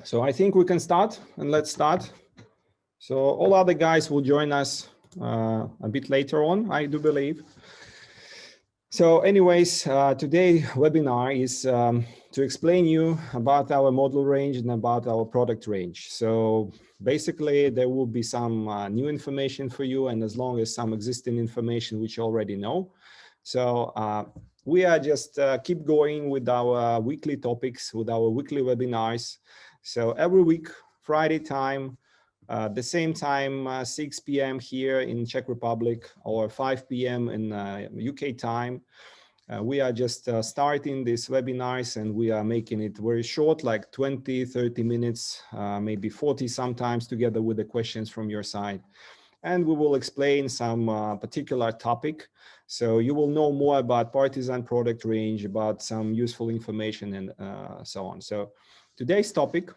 So I think we can start, and let's start. So all other guys will join us a bit later on, I do believe. So anyways, today's webinar is to explain you about our model range and about our product range. So basically there will be some new information for you, and as long as some existing information which you already know. So we are just keep going with our weekly topics, with our weekly webinars. So every week, Friday time, the same time, 6 p.m. here in Czech Republic or 5 p.m. in UK time. We are just starting these webinars, and we are making it very short, like 20, 30 minutes, maybe 40 sometimes, together with the questions from your side. And we will explain some particular topic. So you will know more about Partizan product range, about some useful information, and so on. So today's topic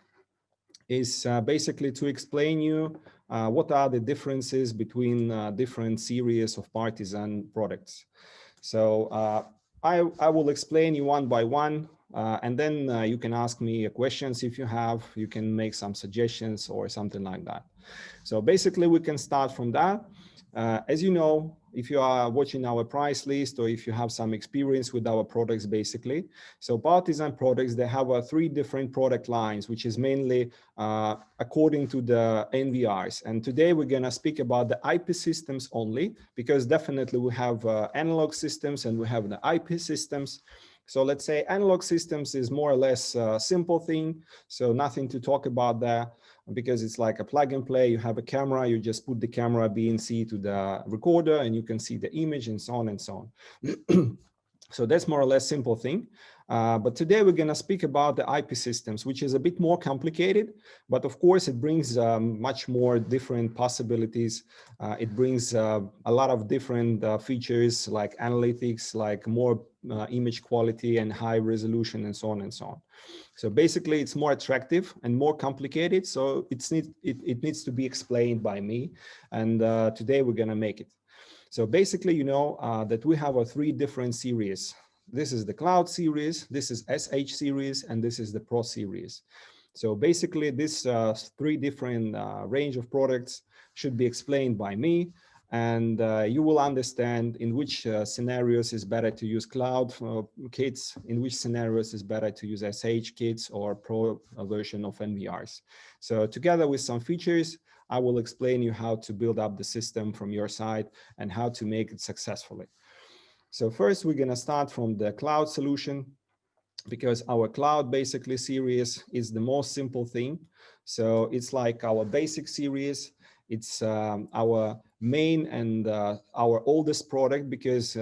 is basically to explain you what are the differences between different series of Partizan products. So I will explain you one by one, and then you can ask me questions if you have. You can make some suggestions or something like that. So basically we can start from that. As you know, if you are watching our price list, or if you have some experience with our products, basically. So Partizan products, they have 3 different product lines, which is mainly according to the NVRs. And today we're gonna speak about the IP systems only, because definitely we have analog systems and we have the IP systems. So let's say analog systems is more or less a simple thing. So nothing to talk about there, because it's like a plug and play. You have a camera, you just put the camera BNC to the recorder and you can see the image, and so on and so on. So that's more or less simple thing. But today we're going to speak about the IP systems, which is a bit more complicated, but of course it brings much more different possibilities. It brings a lot of different features like analytics, like more image quality and high resolution, and so on and so on. So basically it's more attractive and more complicated. So it needs to be explained by me. And today we're going to make it. So basically, you know that we have 3 different series. This is the Cloud series, this is SH series, and this is the Pro series. So basically this 3 different range of products should be explained by me. And you will understand in which scenarios is better to use Cloud kits, in which scenarios is better to use SH kits or Pro version of NVRs. So together with some features, I will explain you how to build up the system from your side and how to make it successfully. So first we're going to start from the Cloud solution, because our Cloud basically series is the most simple thing. So it's like our basic series. It's our main and our oldest product, because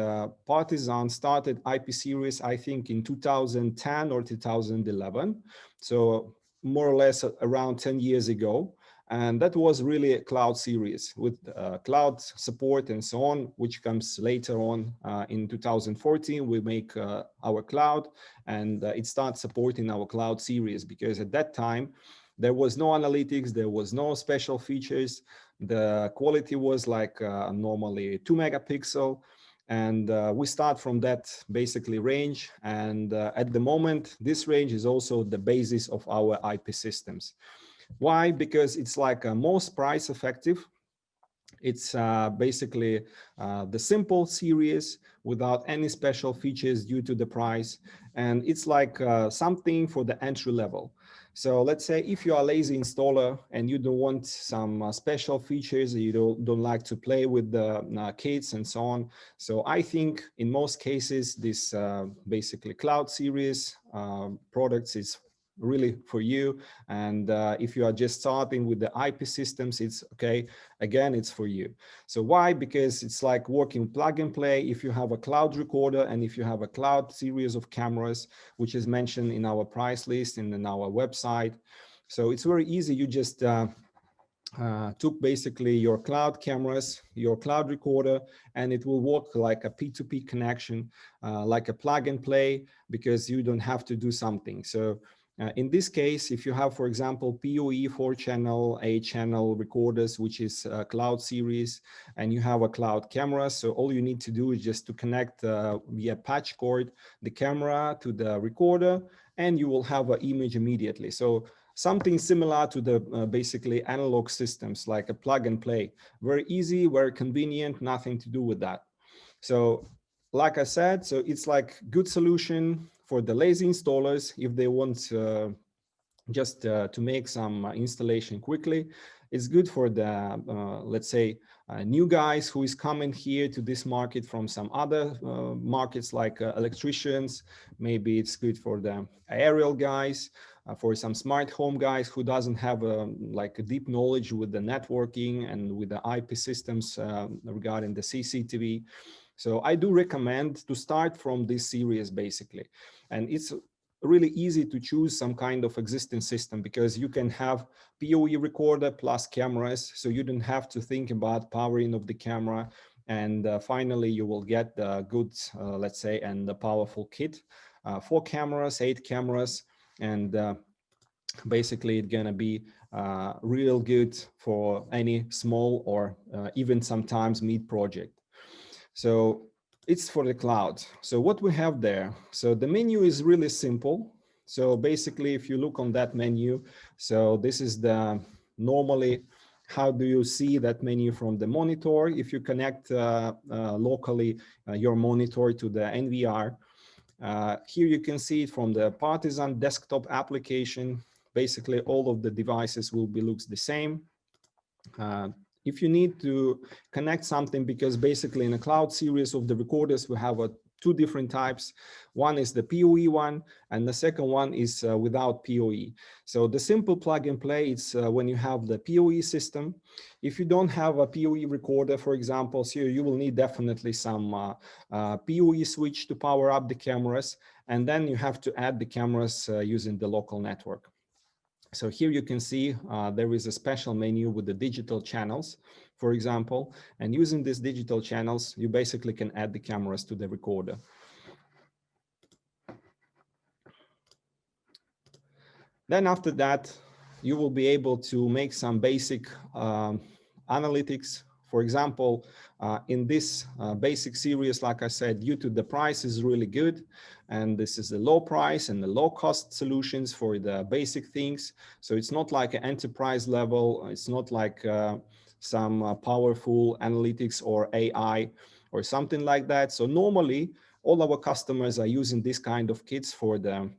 Partizan started IP series, I think in 2010 or 2011. So more or less around 10 years ago. And that was really a Cloud series with Cloud support and so on, which comes later on in 2014. We make our Cloud, and it starts supporting our Cloud series, because at that time, there was no analytics, there was no special features. The quality was like normally 2 megapixel. And we start from that basically range. And at the moment, this range is also the basis of our IP systems. Why? Because it's like most price effective. It's basically the simple series without any special features due to the price. And it's like something for the entry level. So let's say if you are a lazy installer and you don't want some special features, you don't like to play with the kits and so on. So I think in most cases, this basically Cloud series products is really for you. And if you are just starting with the IP systems, it's okay. Again, it's for you. So why? Because it's like working plug and play. If you have a Cloud recorder and if you have a Cloud series of cameras, which is mentioned in our price list and in our website. So it's very easy. You just took basically your Cloud cameras, your Cloud recorder, and it will work like a P2P connection, like a plug and play, because you don't have to do something. So in this case, if you have, for example, PoE 4-channel, 8-channel recorders, which is a Cloud series, and you have a Cloud camera, so all you need to do is just to connect via patch cord the camera to the recorder, and you will have an image immediately. So something similar to the basically analog systems, like a plug and play. Very easy, very convenient, nothing to do with that. So like I said, so it's like good solution for the lazy installers if they want just to make some installation quickly. It's good for the, let's say, new guys who is coming here to this market from some other markets like electricians. Maybe it's good for the aerial guys, for some smart home guys who doesn't have like a deep knowledge with the networking and with the IP systems regarding the CCTV. So I do recommend to start from this series basically. And it's really easy to choose some kind of existing system because you can have PoE recorder plus cameras. So you don't have to think about powering of the camera. And finally, you will get the good, let's say, and the powerful kit. 4 cameras, 8 cameras, and basically it's gonna be real good for any small or even sometimes mid project. So it's for the cloud. So what we have there, so the menu is really simple. So basically, if you look on that menu, so this is the normally, how do you see that menu from the monitor? If you connect locally your monitor to the NVR, here you can see it from the PARTIZAN Desktop application. Basically, all of the devices will be looks the same. If you need to connect something, because basically in a cloud series of the recorders, we have 2 different types. One is the PoE one, and the second one is without PoE. So the simple plug and play, it's when you have the PoE system. If you don't have a PoE recorder, for example, so you will need definitely some PoE switch to power up the cameras, and then you have to add the cameras using the local network. So here you can see there is a special menu with the digital channels, for example, and using these digital channels, you basically can add the cameras to the recorder. Then after that, you will be able to make some basic analytics. For example, in this basic series, like I said, due to the price is really good, and this is the low price and the low cost solutions for the basic things. So it's not like an enterprise level. It's not like some powerful analytics or AI or something like that. So normally all our customers are using this kind of kits for the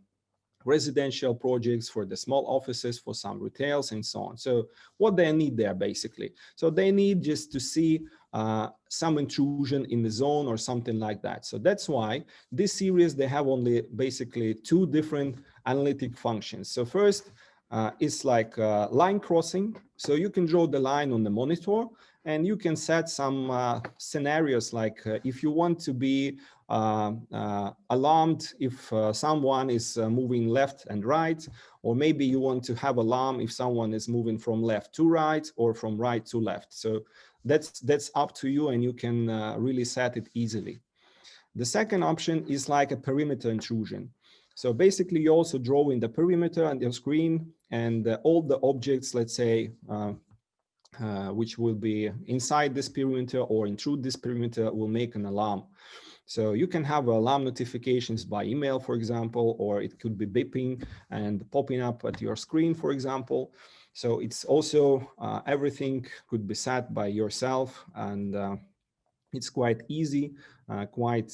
residential projects, for the small offices, for some retails and so on. So what they need there basically. So they need just to see some intrusion in the zone or something like that. So that's why this series, they have only basically 2 different analytic functions. So first, it's like line crossing. So you can draw the line on the monitor and you can set some scenarios like if you want to be alarmed if someone is moving left and right, or maybe you want to have alarm if someone is moving from left to right or from right to left. So that's up to you, and you can really set it easily. The second option is like a perimeter intrusion. So basically you also draw in the perimeter on your screen, and all the objects, let's say, which will be inside this perimeter or intrude this perimeter will make an alarm. So you can have alarm notifications by email, for example, or it could be beeping and popping up at your screen, for example. So it's also everything could be set by yourself, and it's quite easy, quite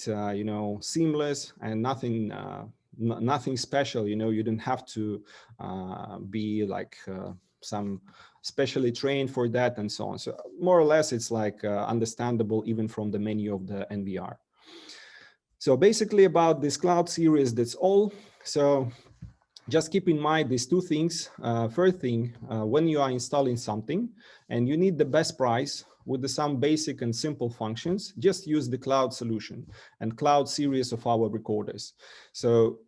seamless, and nothing special. You don't have to be like some specially trained for that and so on. So more or less, it's like understandable even from the menu of the NVR. So basically about this cloud series, that's all. So just keep in mind these 2 things. First thing, when you are installing something and you need the best price with some basic and simple functions, just use the cloud solution and cloud series of our recorders. So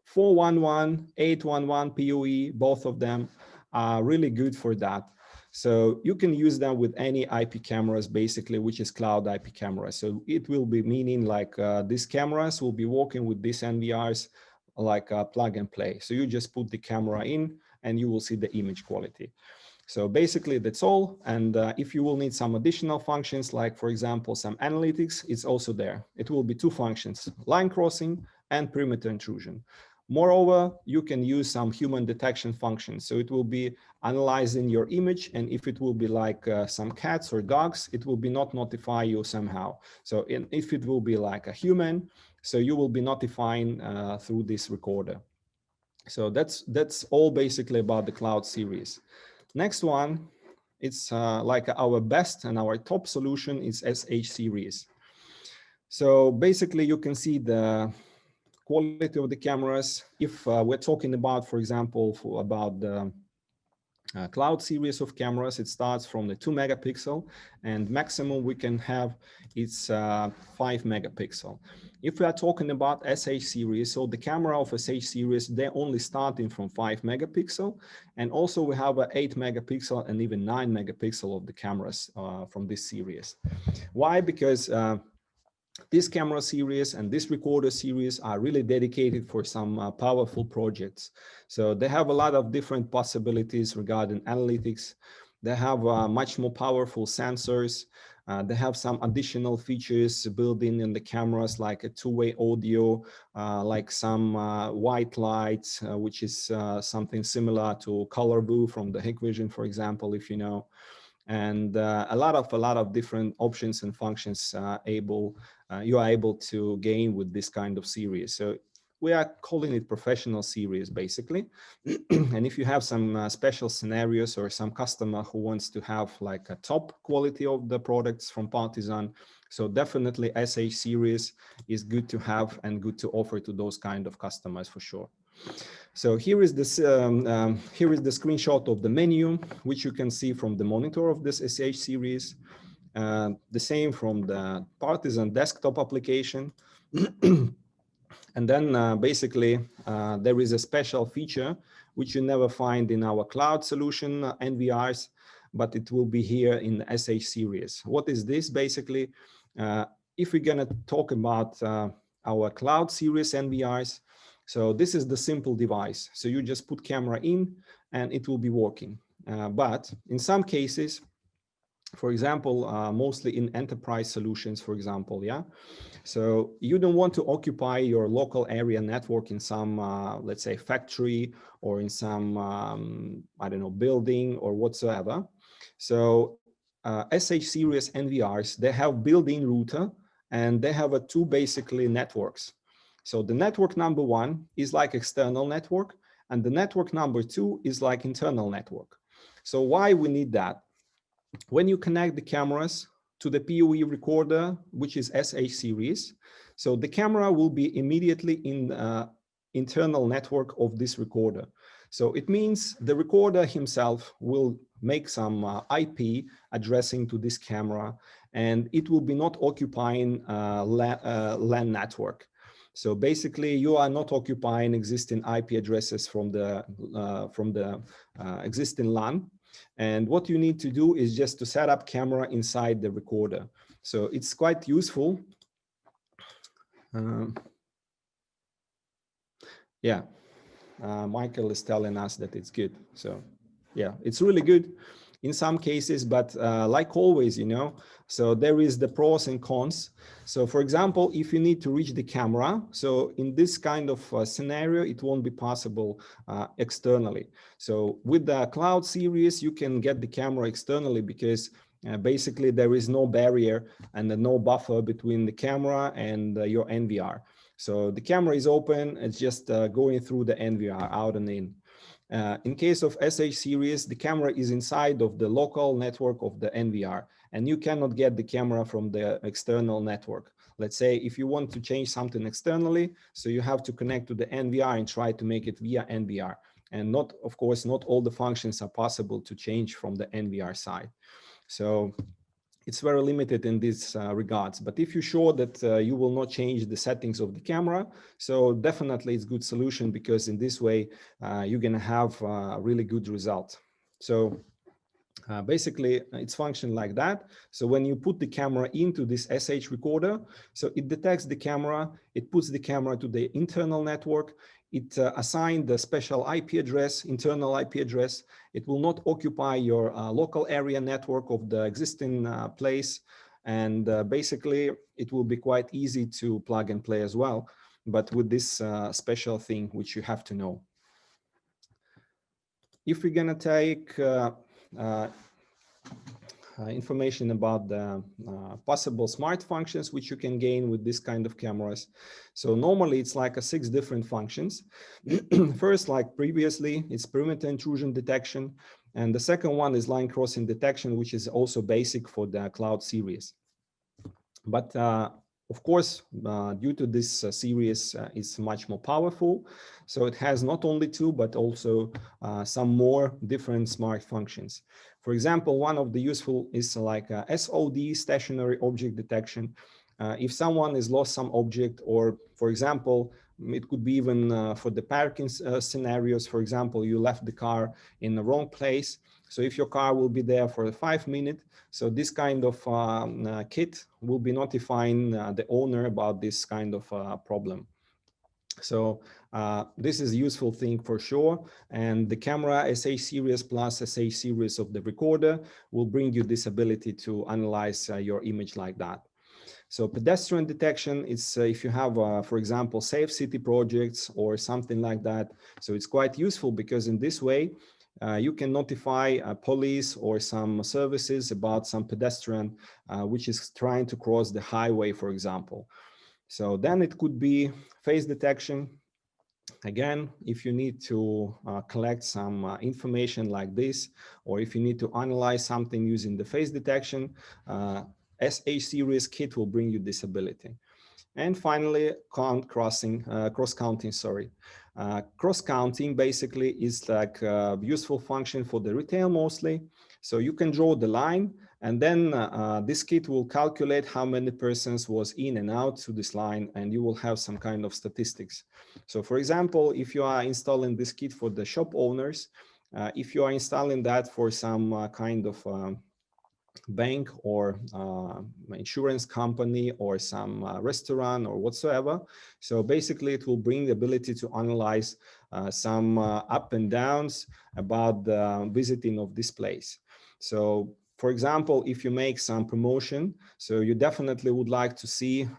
411, 811 PoE, both of them are really good for that. So you can use them with any IP cameras, basically, which is cloud IP cameras. So it will be meaning like these cameras will be working with these NVRs like a plug and play. So you just put the camera in and you will see the image quality. So basically that's all. And if you will need some additional functions, like for example, some analytics, it's also there. It will be 2 functions, line crossing and perimeter intrusion. Moreover, you can use some human detection functions. So it will be analyzing your image, and if it will be like some cats or dogs, it will be not notify you somehow. So if it will be like a human, so you will be notifying through this recorder. So that's all basically about the cloud series. Next one, it's like our best and our top solution is SH series. So basically you can see the quality of the cameras. If we're talking about, for example, about the cloud series of cameras, it starts from the 2 megapixel, and maximum we can have it's 5 megapixel. If we are talking about SH series, so the camera of SH series, they're only starting from 5 megapixel, and also we have a 8 megapixel and even 9 megapixel of the cameras from this series. Why? Because this camera series and this recorder series are really dedicated for some powerful projects. So they have a lot of different possibilities regarding analytics. They have much more powerful sensors. They have some additional features built in the cameras, like a two-way audio, like some white lights, which is something similar to Color View from the Hikvision, for example, if you know. And a lot of different options and functions you are able to gain with this kind of series. So we are calling it professional series basically. And if you have some special scenarios or some customer who wants to have like a top quality of the products from Partizan, so definitely SH series is good to have and good to offer to those kind of customers for sure. So here is this here is the screenshot of the menu, which you can see from the monitor of this SH series. The same from the Partizan desktop application. And then basically there is a special feature which you never find in our cloud solution NVRs, but it will be here in the SH series. What is this basically? If we're gonna talk about our cloud series NVRs, so this is the simple device. So you just put camera in and it will be working. But in some cases, for example, mostly in enterprise solutions, for example, yeah. So you don't want to occupy your local area network in some, let's say, factory or in some, I don't know, building or whatsoever. So SH series NVRs, they have built-in router and they have two basically networks. So the network number one is like external network, and the network number two is like internal network. So why we need that? When you connect the cameras to the PoE recorder, which is SH series, so the camera will be immediately in internal network of this recorder. So it means the recorder himself will make some IP addressing to this camera, and it will be not occupying LAN network. So basically, you are not occupying existing IP addresses from the existing LAN. And what you need to do is just to set up camera inside the recorder. So it's quite useful. Yeah, Michael is telling us that it's good. So yeah, it's really good in some cases, but like always, you know, so there is the pros and cons. So for example, if you need to reach the camera, so in this kind of scenario, it won't be possible externally. So with the cloud series, you can get the camera externally because basically there is no barrier and no buffer between the camera and your NVR. So the camera is open, it's just going through the NVR out and in. In case of SH series, the camera is inside of the local network of the NVR, and you cannot get the camera from the external network. Let's say if you want to change something externally, so you have to connect to the NVR and try to make it via NVR. And not, of course, not all the functions are possible to change from the NVR side. So it's very limited in these regards. But if you're sure that you will not change the settings of the camera, so definitely it's a good solution, because in this way you're going to have a really good result. So basically it's function like that. So when you put the camera into this SH recorder, so it detects the camera, it puts the camera to the internal network, it assigns the special IP address, internal IP address. It will not occupy your local area network of the existing place. And basically it will be quite easy to plug and play as well. but with this special thing which you have to know. If we're gonna take information about the possible smart functions which you can gain with this kind of cameras. So normally it's like 6 different functions. First, like previously, it's perimeter intrusion detection. And the second one is line crossing detection, which is also basic for the cloud series. But of course, due to this series, it's much more powerful. So it has not only 2, but also some more different smart functions. For example, one of the useful is like SOD, stationary object detection. If someone has lost some object, or for example, it could be even for the parking scenarios. For example, you left the car in the wrong place. So if your car will be there for 5 minutes, so this kind of kit will be notifying the owner about this kind of problem. So this is a useful thing for sure. And the camera SH series plus SH series of the recorder will bring you this ability to analyze your image like that. So pedestrian detection is if you have, for example, safe city projects or something like that. So it's quite useful because in this way, you can notify police or some services about some pedestrian which is trying to cross the highway, for example. So then it could be face detection. Again, if you need to collect some information like this, or if you need to analyze something using the face detection, SH series kit will bring you this ability. And finally, cross-counting, sorry. Cross-counting basically is like a useful function for the retail mostly. So you can draw the line, and then this kit will calculate how many persons was in and out to this line, and you will have some kind of statistics. So for example, if you are installing this kit for the shop owners, if you are installing that for some kind of bank or insurance company or some restaurant or whatsoever. So basically it will bring the ability to analyze some up and downs about the visiting of this place. So for example, if you make some promotion, so you definitely would like to see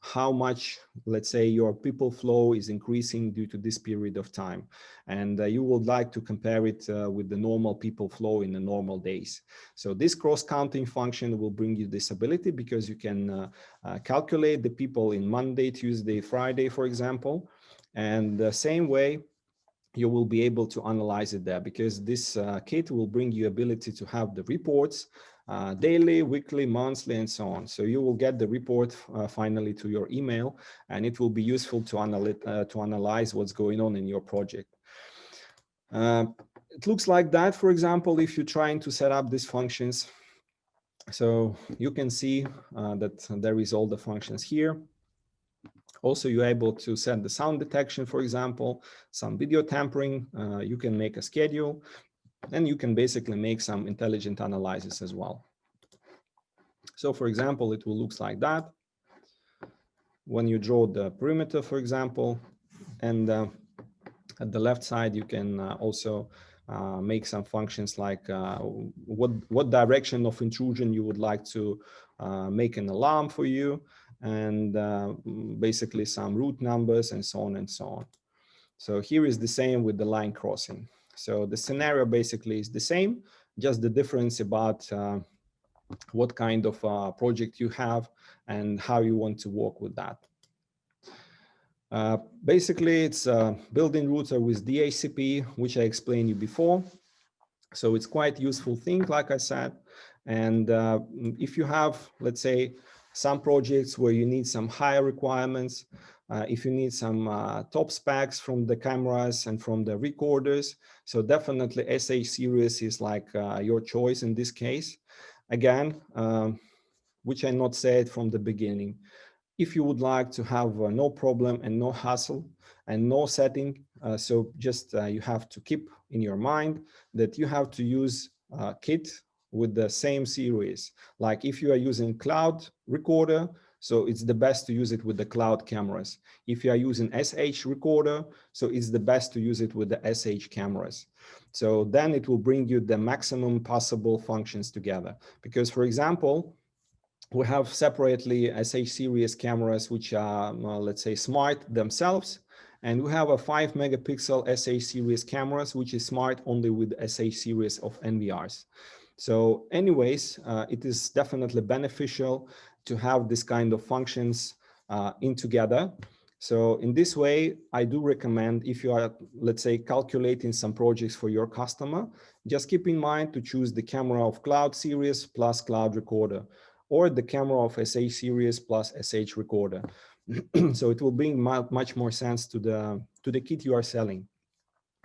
how much, let's say, your people flow is increasing due to this period of time. And you would like to compare it with the normal people flow in the normal days. So this cross-counting function will bring you this ability because you can calculate the people in Monday, Tuesday, Friday, for example. And the same way, you will be able to analyze it there because this kit will bring you ability to have the reports daily, weekly, monthly, and so on. So you will get the report finally to your email, and it will be useful to analyze what's going on in your project. It looks like that, for example, if you're trying to set up these functions. So you can see that there is all the functions here. Also, you're able to set the sound detection, for example, some video tampering. You can make a schedule, and you can basically make some intelligent analysis as well. So, for example, it will look like that. When you draw the perimeter, for example, and at the left side, you can also make some functions like what direction of intrusion you would like to make an alarm for you, and basically some route numbers and so on and so on. So here is the same with the line crossing. So the scenario basically is the same, just the difference about what kind of project you have and how you want to work with that. Basically, it's a built-in router with DHCP, which I explained you before. So it's quite useful thing, like I said. And if you have, let's say, some projects where you need some higher requirements, if you need some top specs from the cameras and from the recorders, so definitely SH series is like your choice in this case. Again, which I not said from the beginning. If you would like to have no problem and no hassle and no setting, so just you have to keep in your mind that you have to use kit with the same series. Like if you are using cloud recorder, so it's the best to use it with the cloud cameras. If you are using SH recorder, so it's the best to use it with the SH cameras. So then it will bring you the maximum possible functions together. Because for example, we have separately SH series cameras, which are, let's say, smart themselves. And we have a 5 megapixel SH series cameras, which is smart only with SH series of NVRs. So anyways, it is definitely beneficial to have this kind of functions in together. So in this way, I do recommend, if you are, let's say, calculating some projects for your customer, just keep in mind to choose the camera of cloud series plus cloud recorder, or the camera of SH series plus SH recorder. So it will bring much more sense to the kit you are selling.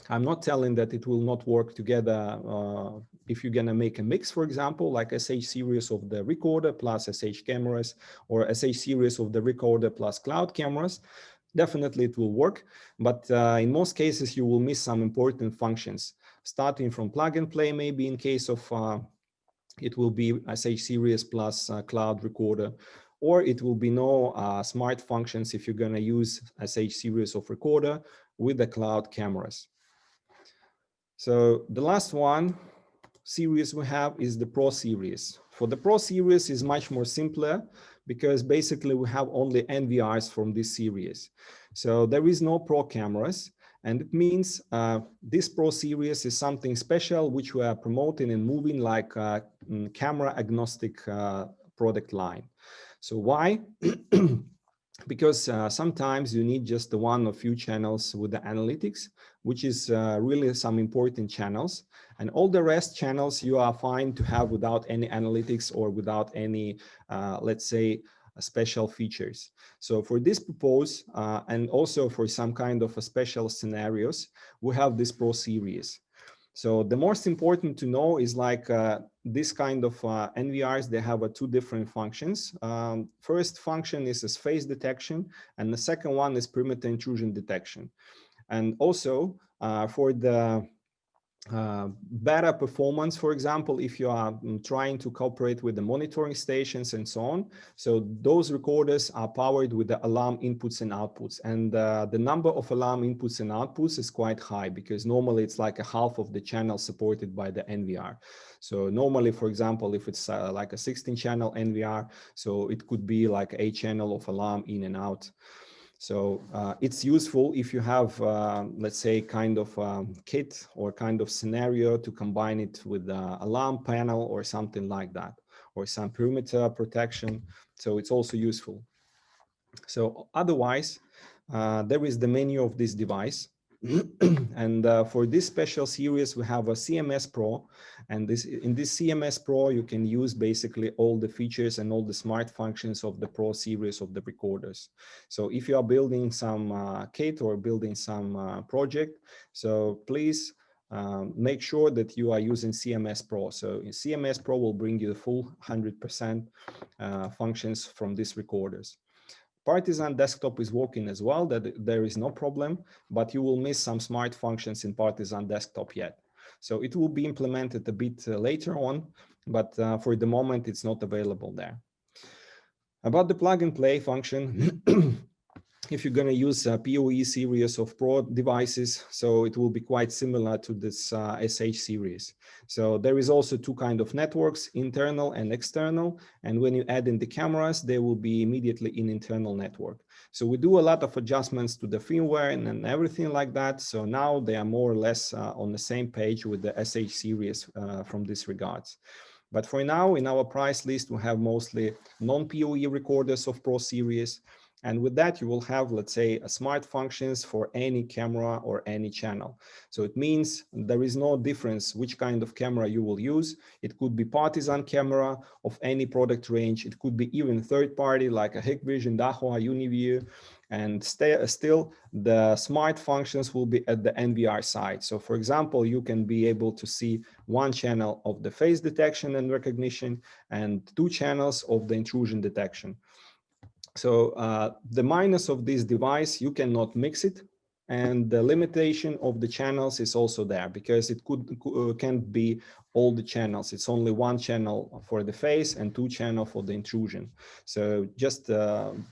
I'm not telling that it will not work together if you're gonna make a mix, for example, like SH series of the recorder plus SH cameras, or SH series of the recorder plus cloud cameras. Definitely it will work, but in most cases you will miss some important functions, starting from plug and play, maybe in case of it will be SH series plus cloud recorder, or it will be no smart functions if you're going to use SH series of recorder with the cloud cameras. So the last one series we have is the Pro series. For the Pro series is much more simpler, because basically we have only NVRs from this series. So there is no Pro cameras. And it means this Pro series is something special which we are promoting and moving, like camera agnostic product line. So why? Because sometimes you need just the one or few channels with the analytics, which is really some important channels. And all the rest channels you are fine to have without any analytics or without any, let's say, special features. So for this purpose, and also for some kind of a special scenarios, we have this Pro series. So the most important to know is like this kind of NVRs, they have two different functions. First function is as phase detection, and the second one is perimeter intrusion detection. And also for the better performance, for example, if you are trying to cooperate with the monitoring stations and so on. So those recorders are powered with the alarm inputs and outputs. And the number of alarm inputs and outputs is quite high, because normally it's like a half of the channel supported by the NVR. So normally, for example, if it's like a 16 channel NVR, so it could be like 8 channel of alarm in and out. So it's useful if you have, let's say, kind of kit or kind of scenario to combine it with the alarm panel or something like that, or some perimeter protection. So it's also useful. So otherwise, there is the menu of this device. And for this special series, we have a CMS Pro. And in this CMS Pro, you can use basically all the features and all the smart functions of the Pro series of the recorders. So if you are building some kit or building some project, so please make sure that you are using CMS Pro. So CMS Pro will bring you the full 100% functions from these recorders. Partizan Desktop is working as well, that there is no problem, but you will miss some smart functions in Partizan Desktop yet. So it will be implemented a bit later on, but for the moment it's not available there. About the plug and play function, if you're going to use a PoE series of Pro devices, so it will be quite similar to this SH series. So there is also two kinds of networks, internal and external. And when you add in the cameras, they will be immediately in internal network. So we do a lot of adjustments to the firmware and everything like that. So now they are more or less on the same page with the SH series from this regards. But for now, in our price list, we have mostly non-PoE recorders of Pro series. And with that, you will have, let's say, smart functions for any camera or any channel. So it means there is no difference which kind of camera you will use. It could be Partizan camera of any product range. It could be even third party like a Hikvision, Dahua, Uniview. And still, the smart functions will be at the NVR side. So for example, you can be able to see one channel of the face detection and recognition and 2 channels of the intrusion detection. So the minus of this device, you cannot mix it. And the limitation of the channels is also there, because it can't be all the channels. It's only 1 channel for the face and 2 channels for the intrusion. So just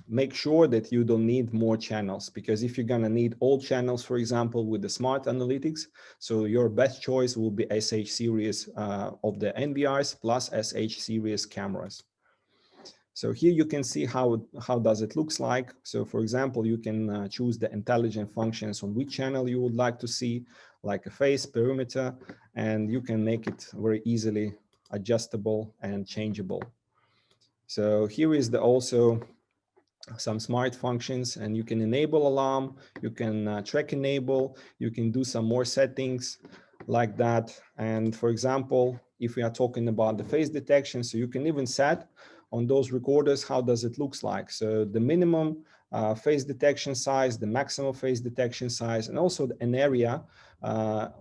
make sure that you don't need more channels, because if you're going to need all channels, for example, with the smart analytics, so your best choice will be SH series of the NVRs plus SH series cameras. So here you can see how does it looks like. So for example, you can choose the intelligent functions on which channel you would like to see, like a phase, perimeter, and you can make it very easily adjustable and changeable. So here is also some smart functions, and you can enable alarm, you can track enable, you can do some more settings like that. And for example, if we are talking about the phase detection, so you can even set on those recorders how does it looks like. So the minimum phase detection size, the maximum phase detection size, and also an area.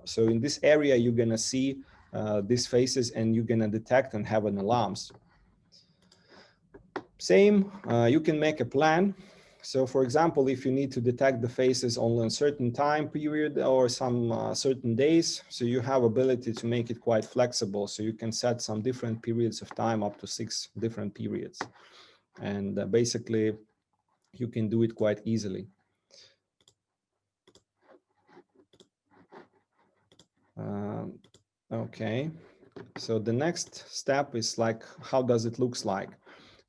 So in this area, you're gonna see these phases, and you're gonna detect and have an alarms. Same, you can make a plan. So for example, if you need to detect the phases only in a certain time period or some certain days, so you have ability to make it quite flexible. So you can set some different periods of time, up to 6 different periods. And basically, you can do it quite easily. Okay, so the next step is like, how does it looks like?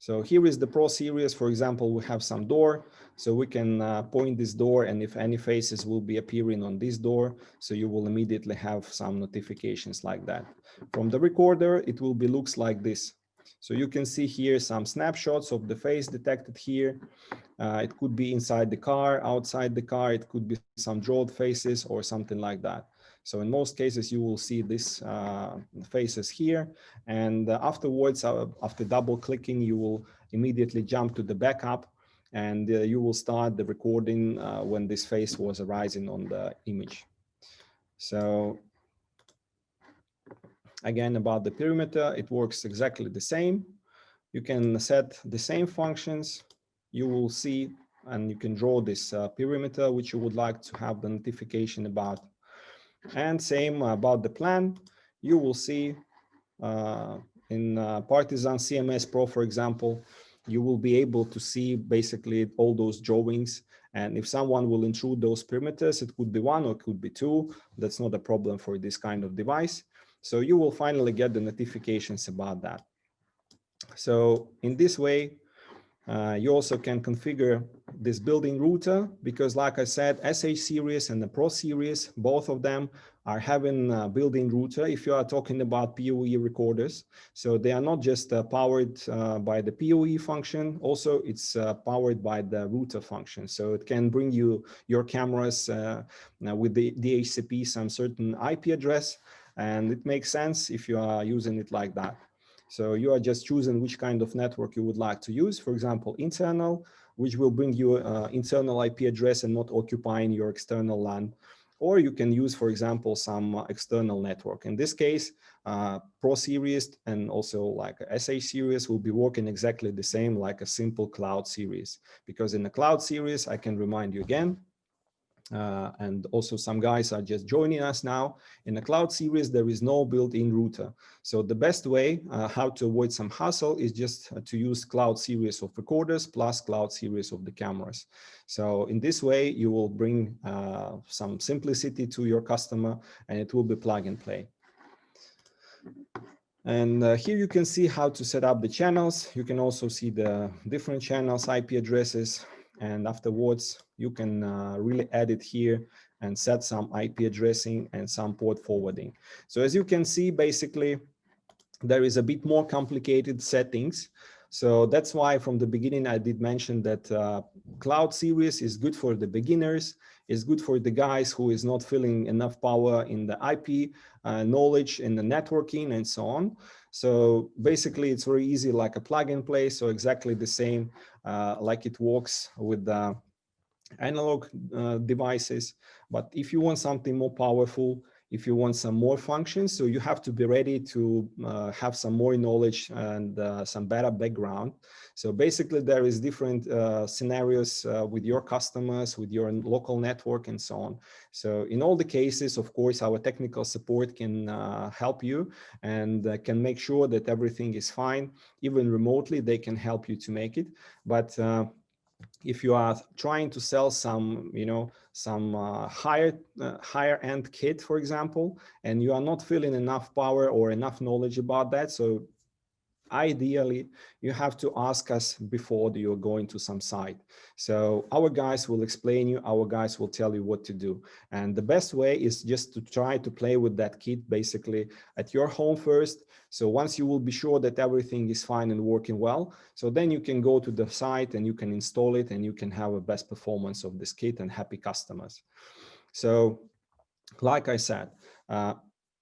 So here is the Pro series. For example, we have some door, so we can point this door, and if any faces will be appearing on this door, so you will immediately have some notifications like that. From the recorder, it will be looks like this. So you can see here some snapshots of the face detected here. It could be inside the car, outside the car, it could be some drawed faces or something like that. So in most cases, you will see these faces here, and afterwards, after double clicking, you will immediately jump to the backup, and you will start the recording when this face was arising on the image. So again, about the perimeter, it works exactly the same. You can set the same functions. You will see, and you can draw this perimeter, which you would like to have the notification about. And same about the plan. You will see in PARTIZAN CMS Pro, for example, you will be able to see basically all those drawings. And if someone will intrude those perimeters, it could be 1 or it could be 2. That's not a problem for this kind of device. So you will finally get the notifications about that. So in this way, you also can configure this built-in router, because like I said, SH series and the Pro series, both of them are having a built-in router if you are talking about PoE recorders. So they are not just powered by the PoE function, also it's powered by the router function. So it can bring you your cameras with the DHCP some certain IP address, and it makes sense if you are using it like that. So you are just choosing which kind of network you would like to use. For example, internal, which will bring you internal IP address and not occupying your external LAN. Or you can use, for example, some external network. In this case, Pro series and also like a SH series will be working exactly the same like a simple cloud series. Because in the cloud series, I can remind you again, and also some guys are just joining us now. In the cloud series, there is no built-in router. So the best way how to avoid some hassle is just to use cloud series of recorders plus cloud series of the cameras. So in this way, you will bring some simplicity to your customer, and it will be plug and play. And here you can see how to set up the channels. You can also see the different channels, IP addresses, and afterwards you can really edit here and set some IP addressing and some port forwarding. So as you can see, basically, there is a bit more complicated settings. So that's why from the beginning I did mention that cloud series is good for the beginners, is good for the guys who is not feeling enough power in the IP knowledge in the networking and so on. So basically it's very easy, like a plug and play. So exactly the same like it works with the analog devices. But if you want something more powerful, if you want some more functions, so you have to be ready to have some more knowledge and some better background. So basically there is different scenarios with your customers, with your local network and so on. So in all the cases, of course, our technical support can help you and can make sure that everything is fine. Even remotely, they can help you to make it. But if you are trying to sell some, some higher end kit, for example, and you are not feeling enough power or enough knowledge about that, so ideally you have to ask us before you're going to some site. So our guys will explain you, our guys will tell you what to do. And the best way is just to try to play with that kit basically at your home first. So once you will be sure that everything is fine and working well, so then you can go to the site and you can install it and you can have a best performance of this kit and happy customers. So like I said,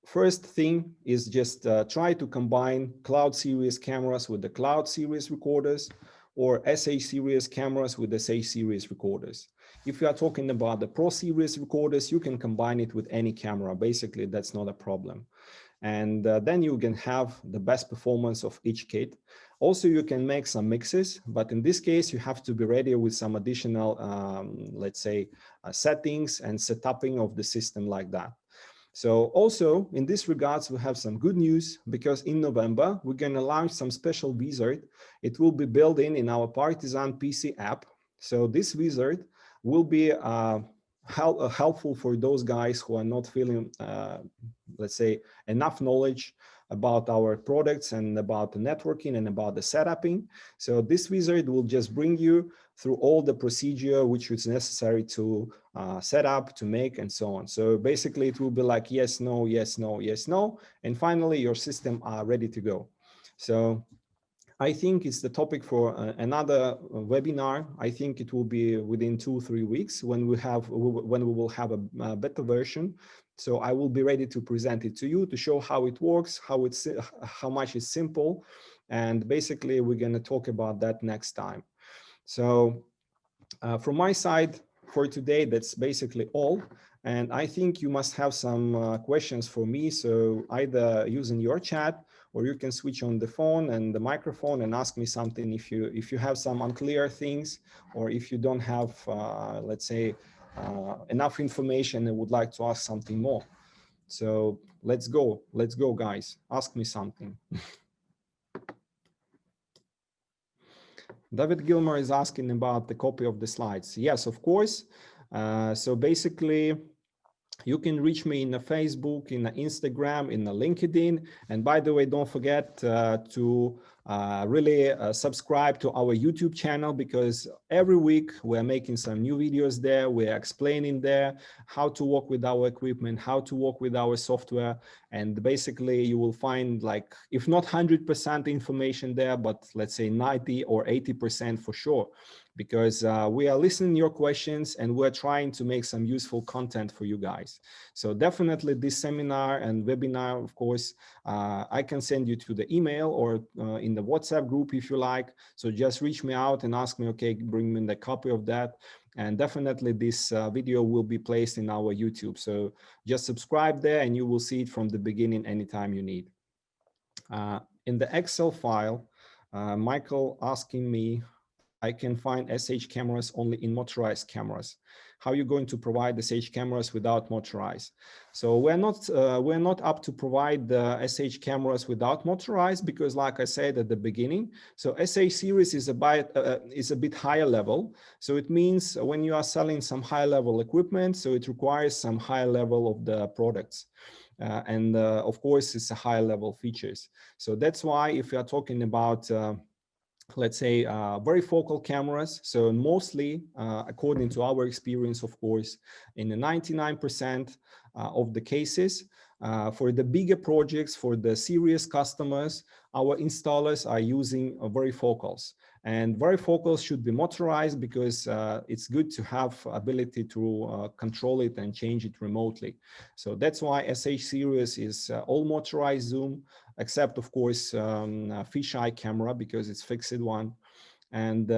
first thing is just try to combine cloud series cameras with the cloud series recorders, or SA series cameras with SA series recorders. If you are talking about the Pro series recorders, you can combine it with any camera. Basically, that's not a problem. And then you can have the best performance of each kit. Also, you can make some mixes, but in this case, you have to be ready with some additional, let's say, settings and setuping of the system like that. So also in this regards, we have some good news, because in November, we're going to launch some special wizard. It will be built in our Partizan PC app. So this wizard will be helpful for those guys who are not feeling, let's say, enough knowledge about our products and about the networking and about the setuping. So this wizard will just bring you through all the procedure which is necessary to set up, to make, and so on. So basically it will be like yes, no, yes, no, yes, no, and finally your system are ready to go. So I think it's the topic for another webinar. I think it will be within 2-3 weeks when we will have a better version. So I will be ready to present it to you to show how it works, how much it's simple, and basically we're going to talk about that next time. So from my side for today, that's basically all. And I think you must have some questions for me. So either using your chat, or you can switch on the phone and the microphone and ask me something if you have some unclear things, or if you don't have, let's say, enough information and would like to ask something more. So let's go, guys. Ask me something. David Gilmer is asking about the copy of the slides. Yes, of course. So basically, you can reach me in the Facebook, in the Instagram, in the LinkedIn. And by the way, don't forget to really subscribe to our YouTube channel, because every week we're making some new videos there. We're explaining there how to work with our equipment, how to work with our software. And basically you will find, like, if not 100% information there, but let's say 90 or 80% for sure, because we are listening to your questions and we're trying to make some useful content for you guys. So definitely this seminar and webinar, of course, I can send you to the email or in the WhatsApp group if you like. So just reach me out and ask me, okay, bring me the copy of that. And definitely this video will be placed in our YouTube. So just subscribe there and you will see it from the beginning anytime you need. In the Excel file, Michael asking me, I can find SH cameras only in motorized cameras. How are you going to provide SH cameras without motorized? So we're not up to provide the SH cameras without motorized, because like I said at the beginning, so SH series is a bit higher level. So it means when you are selling some high level equipment, so it requires some high level of the products. And of course, it's a high level features. So that's why if you are talking about let's say very focal cameras, so mostly according to our experience, of course, in the 99% of the cases, for the bigger projects, for the serious customers, our installers are using varifocals. And varifocals should be motorized, because it's good to have ability to control it and change it remotely. So that's why SH series is all motorized zoom, except of course fisheye camera, because it's fixed one. And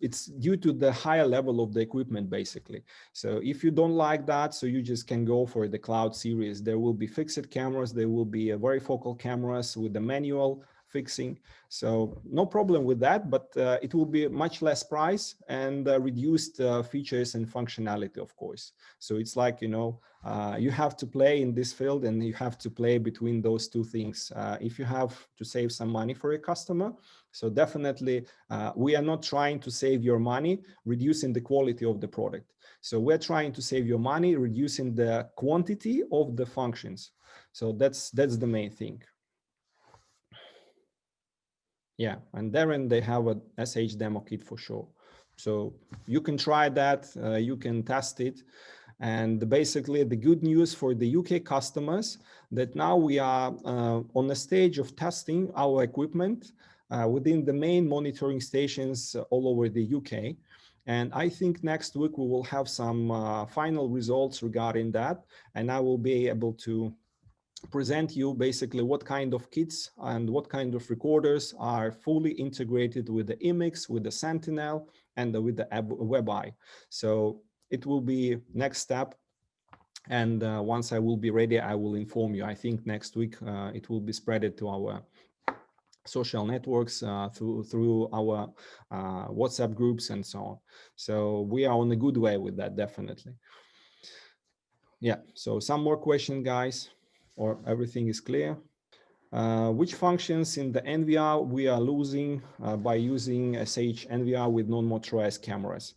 it's due to the higher level of the equipment basically. So if you don't like that, so you just can go for the cloud series. There will be fixed cameras, there will be varifocal cameras with the manual fixing. So no problem with that, but it will be much less price and reduced features and functionality, of course. So it's like, you know, you have to play in this field and you have to play between those two things. If you have to save some money for a customer, so definitely we are not trying to save your money, reducing the quality of the product. So we're trying to save your money, reducing the quantity of the functions. So that's the main thing. Yeah, and therein they have a SH demo kit for sure. So you can try that, you can test it. And basically the good news for the UK customers that now we are on the stage of testing our equipment within the main monitoring stations all over the UK. And I think next week we will have some final results regarding that. And I will be able to present you basically what kind of kits and what kind of recorders are fully integrated with the IMIX, with the Sentinel, and with the WebEye. So it will be next step. And once I will be ready, I will inform you. I think next week it will be spread to our social networks through our WhatsApp groups and so on. So we are on a good way with that, definitely. Yeah, so some more questions, guys, or everything is clear? Which functions in the NVR we are losing by using SH NVR with non-motorized cameras?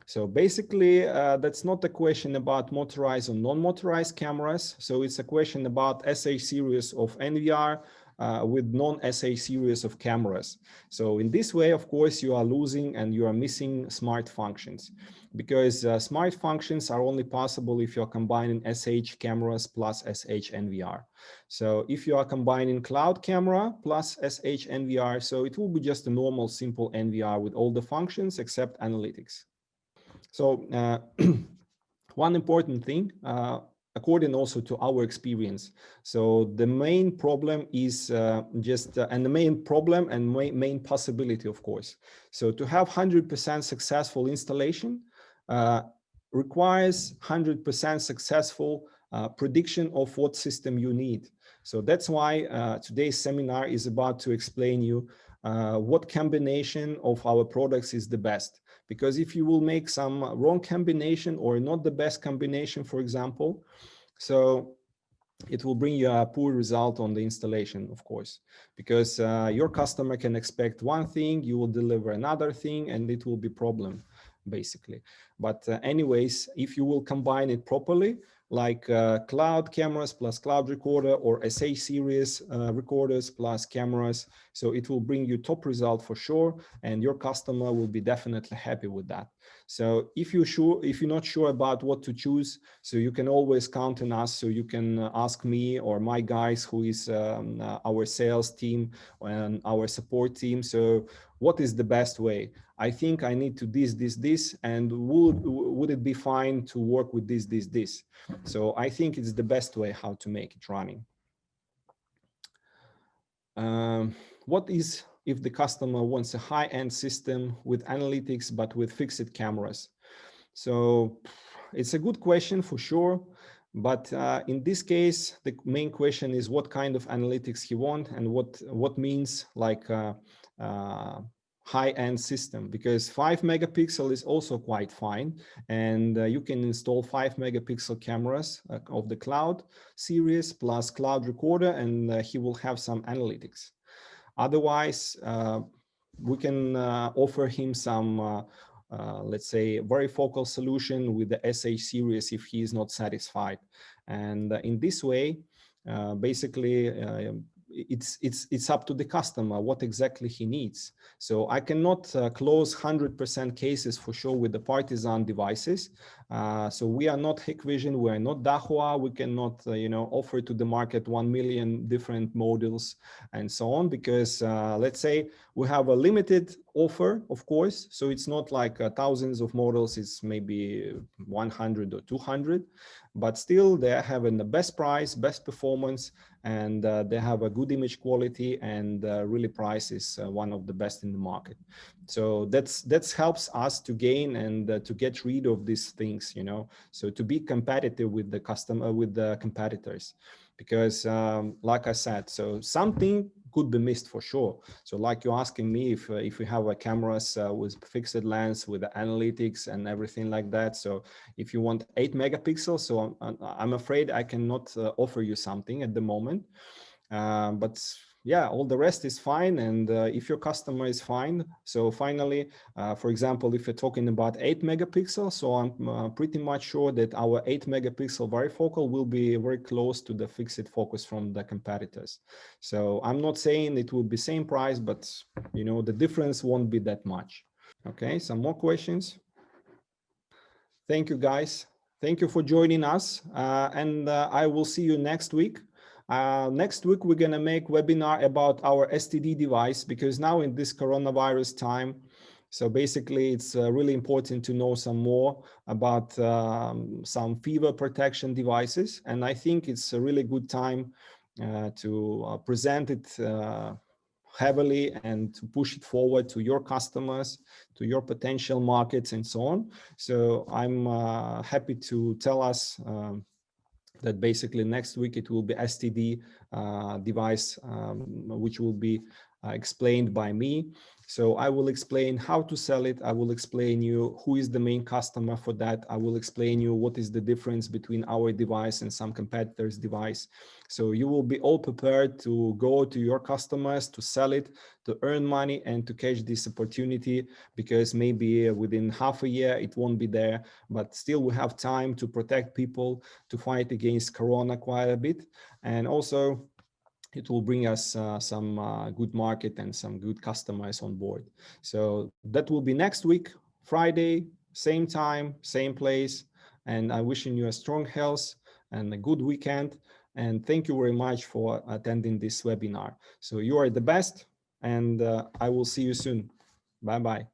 So basically, that's not a question about motorized or non-motorized cameras. So it's a question about SH series of NVR with non-SH series of cameras. So in this way, of course, you are losing and you are missing smart functions, because smart functions are only possible if you're combining SH cameras plus SH NVR. So if you are combining cloud camera plus SH NVR, so it will be just a normal simple NVR with all the functions except analytics. So one important thing, according also to our experience, so the main problem is and the main problem and main possibility, of course. So to have 100% successful installation requires 100% successful prediction of what system you need. So that's why today's seminar is about to explain you what combination of our products is the best. Because if you will make some wrong combination or not the best combination, for example, so it will bring you a poor result on the installation, of course, because your customer can expect one thing, you will deliver another thing, and it will be problem, basically. But anyways, if you will combine it properly, like cloud cameras plus cloud recorder or SH series recorders plus cameras, so it will bring you top result for sure, and your customer will be definitely happy with that. So if you're not sure about what to choose, so you can always count on us. So you can ask me or my guys, who is our sales team and our support team. So what is the best way? I think I need to this, and would it be fine to work with this? So I think it's the best way how to make it running. What is if the customer wants a high-end system with analytics, but with fixed cameras? So it's a good question for sure. But in this case, the main question is what kind of analytics he wants and what means like high-end system, because 5 megapixel is also quite fine, and you can install 5 megapixel cameras of the cloud series plus cloud recorder, and he will have some analytics. Otherwise, we can offer him some let's say very focal solution with the SH series if he is not satisfied, and in this way basically it's up to the customer what exactly he needs. So I cannot close 100% cases for sure with the Partizan devices. So we are not Hikvision, we are not Dahua, we cannot offer to the market 1 million different models and so on, because let's say we have a limited offer, of course. So it's not like thousands of models, it's maybe 100 or 200, but still they're having the best price, best performance, and they have a good image quality, and really price is one of the best in the market. So that helps us to gain and to get rid of these things, so to be competitive with the customer, with the competitors, because like I said, so something could be missed for sure. So like you're asking me if we have a cameras with fixed lens with the analytics and everything like that. So if you want 8 megapixels, so I'm afraid I cannot offer you something at the moment. But yeah, all the rest is fine. And if your customer is fine, so finally, for example, if you're talking about 8 megapixels, so I'm pretty much sure that our 8 megapixel varifocal will be very close to the fixed focus from the competitors. So I'm not saying it will be same price, but you know, the difference won't be that much. Okay, some more questions. Thank you, guys. Thank you for joining us. And I will see you next week. Next week, we're going to make webinar about our STD device, because now in this coronavirus time, so basically it's really important to know some more about some fever protection devices. And I think it's a really good time to present it heavily and to push it forward to your customers, to your potential markets and so on. So I'm happy to tell us that basically next week it will be STD device, which will be explained by me. So I will explain how to sell it. I will explain you who is the main customer for that. I will explain you what is the difference between our device and some competitors' device. So you will be all prepared to go to your customers, to sell it, to earn money, and to catch this opportunity, because maybe within half a year it won't be there, but still we have time to protect people, to fight against Corona quite a bit. And also it will bring us some good market and some good customers on board. So that will be next week, Friday, same time, same place. And I'm wishing you a strong health and a good weekend. And thank you very much for attending this webinar. So you are the best, and I will see you soon. Bye-bye.